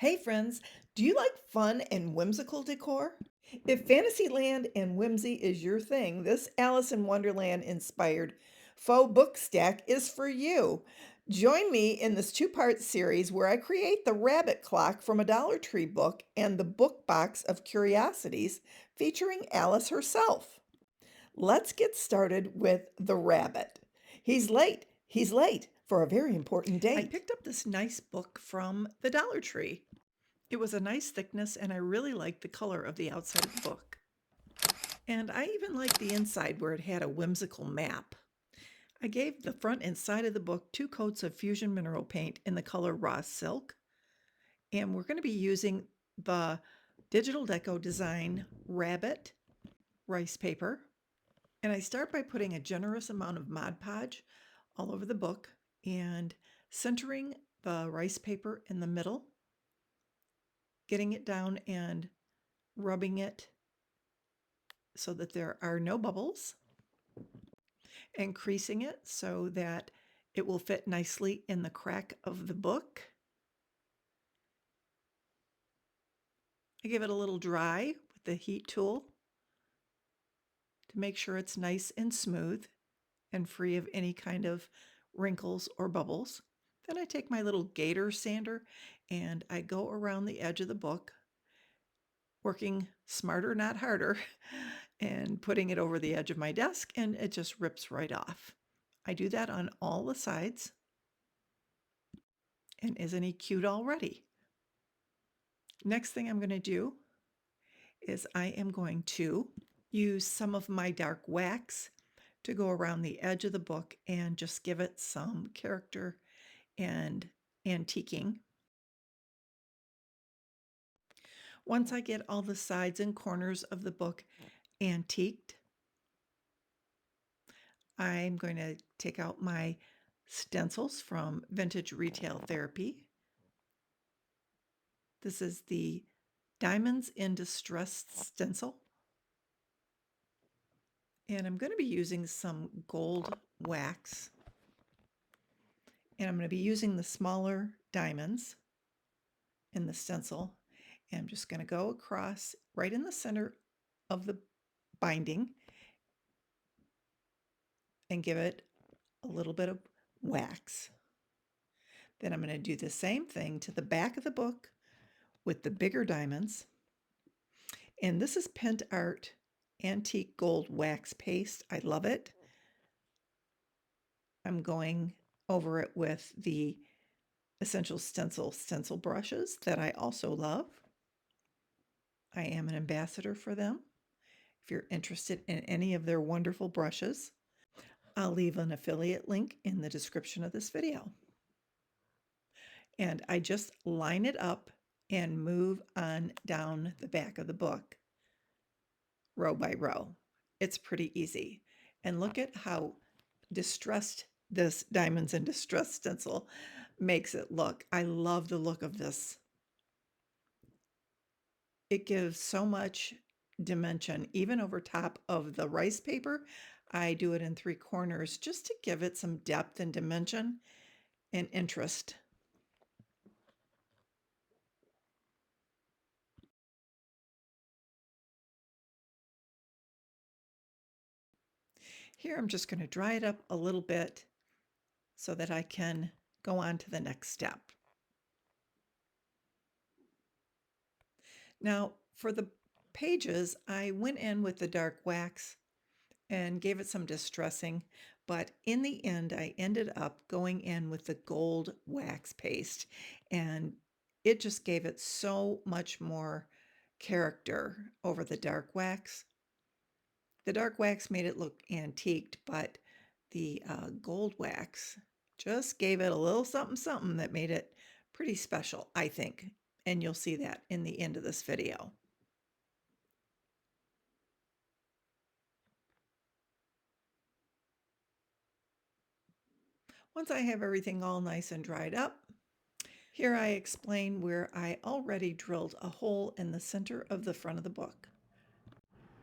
Hey friends, do you like fun and whimsical decor? If Fantasyland and whimsy is your thing, this Alice in Wonderland inspired Faux Bookstack is for you. Join me in this two-part series where I create the rabbit clock from a Dollar Tree book and the book box of curiosities featuring Alice herself. Let's get started with the rabbit. He's late. He's late for a very important date. I picked up this nice book from the Dollar Tree. It was a nice thickness, and I really liked the color of the outside of the book. And I even liked the inside where it had a whimsical map. I gave the front and side of the book 2 coats of Fusion Mineral Paint in the color Raw Silk. And we're going to be using the Digital Deco Design Rabbit rice paper. And I start by putting a generous amount of Mod Podge all over the book and centering the rice paper in the middle, getting it down and rubbing it so that there are no bubbles, and creasing it so that it will fit nicely in the crack of the book. I give it a little dry with the heat tool to make sure it's nice and smooth and free of any kind of wrinkles or bubbles. Then I take my little gator sander and I go around the edge of the book, working smarter, not harder, and putting it over the edge of my desk, and it just rips right off. I do that on all the sides. And isn't he cute already? Next thing I'm going to do is I am going to use some of my dark wax to go around the edge of the book and just give it some character and antiquing. Once I get all the sides and corners of the book antiqued, I'm going to take out my stencils from Vintage Retail Therapy. This is the Diamonds in Distress stencil. And I'm going to be using some gold wax. And I'm going to be using the smaller diamonds in the stencil. And I'm just going to go across right in the center of the binding and give it a little bit of wax. Then I'm going to do the same thing to the back of the book with the bigger diamonds. And this is Pent Art Antique Gold Wax Paste. I love it. I'm going over it with the Essential stencil brushes that I also love. I am an ambassador for them. If you're interested in any of their wonderful brushes, I'll leave an affiliate link in the description of this video. And I just line it up and move on down the back of the book, row by row. It's pretty easy. And look at how distressed this Diamonds in Distress stencil makes it look. I love the look of this. It gives so much dimension, even over top of the rice paper. I do it in 3 corners just to give it some depth and dimension and interest. Here I'm just going to dry it up a little bit so that I can go on to the next step. Now for the pages, I went in with the dark wax and gave it some distressing, but in the end, I ended up going in with the gold wax paste, and it just gave it so much more character over the dark wax. The dark wax made it look antiqued, but the gold wax just gave it a little something something that made it pretty special, I think, and you'll see that in the end of this video. Once I have everything all nice and dried up, here I explain where I already drilled a hole in the center of the front of the book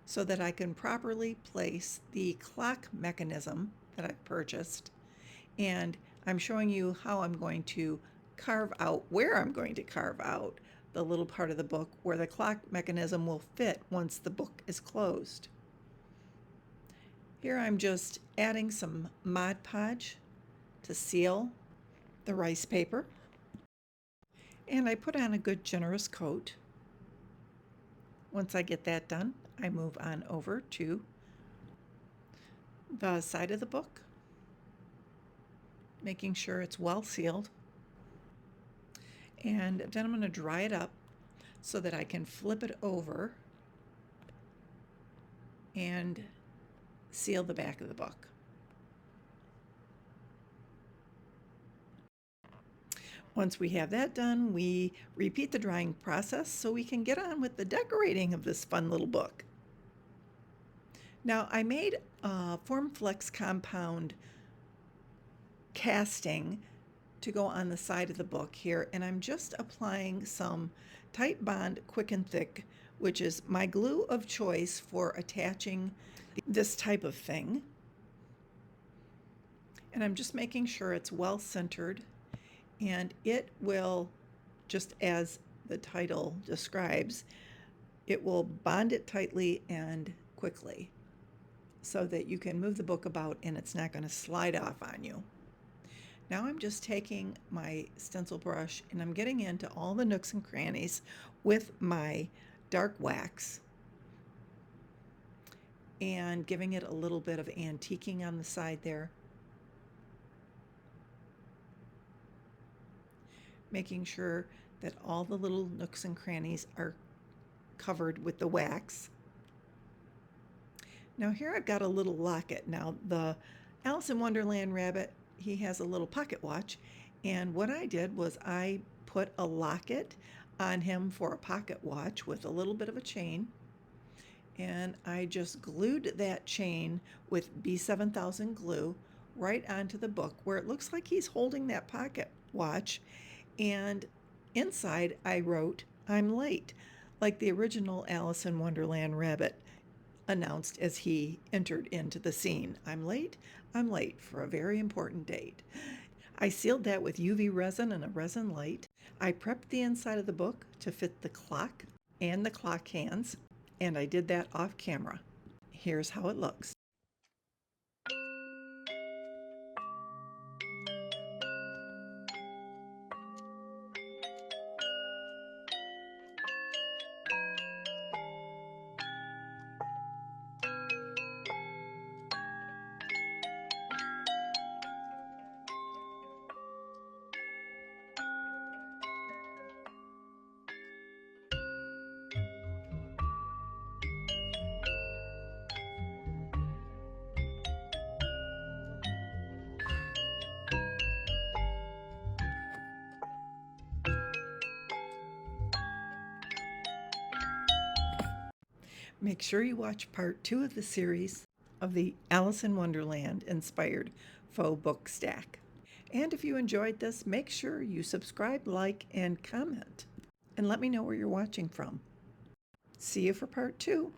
so that I can properly place the clock mechanism that I purchased. And I'm showing you how I'm going to carve out where I'm going to carve out the little part of the book where the clock mechanism will fit once the book is closed. Here I'm just adding some Mod Podge to seal the rice paper. And I put on a good generous coat. Once I get that done, I move on over to the side of the book, making sure it's well sealed. And then I'm going to dry it up so that I can flip it over and seal the back of the book. Once we have that done, we repeat the drying process so we can get on with the decorating of this fun little book. Now, I made a Formflex compound casting to go on the side of the book here, and I'm just applying some Titebond Quick and Thick, which is my glue of choice for attaching this type of thing. And I'm just making sure it's well centered, and it will, just as the title describes, it will bond it tightly and quickly so that you can move the book about and it's not going to slide off on you. Now I'm just taking my stencil brush and I'm getting into all the nooks and crannies with my dark wax and giving it a little bit of antiquing on the side there. Making sure that all the little nooks and crannies are covered with the wax. Now here I've got a little locket. Now the Alice in Wonderland rabbit, he has a little pocket watch, and what I did was I put a locket on him for a pocket watch with a little bit of a chain, and I just glued that chain with B7000 glue right onto the book where it looks like he's holding that pocket watch, and inside I wrote, "I'm late," like the original Alice in Wonderland rabbit announced as he entered into the scene. I'm late for a very important date." I sealed that with UV resin and a resin light. I prepped the inside of the book to fit the clock and the clock hands, and I did that off camera. Here's how it looks. Make sure you watch part 2 of the series of the Alice in Wonderland inspired Faux Bookstack. And if you enjoyed this, make sure you subscribe, like, and comment. And let me know where you're watching from. See you for part 2.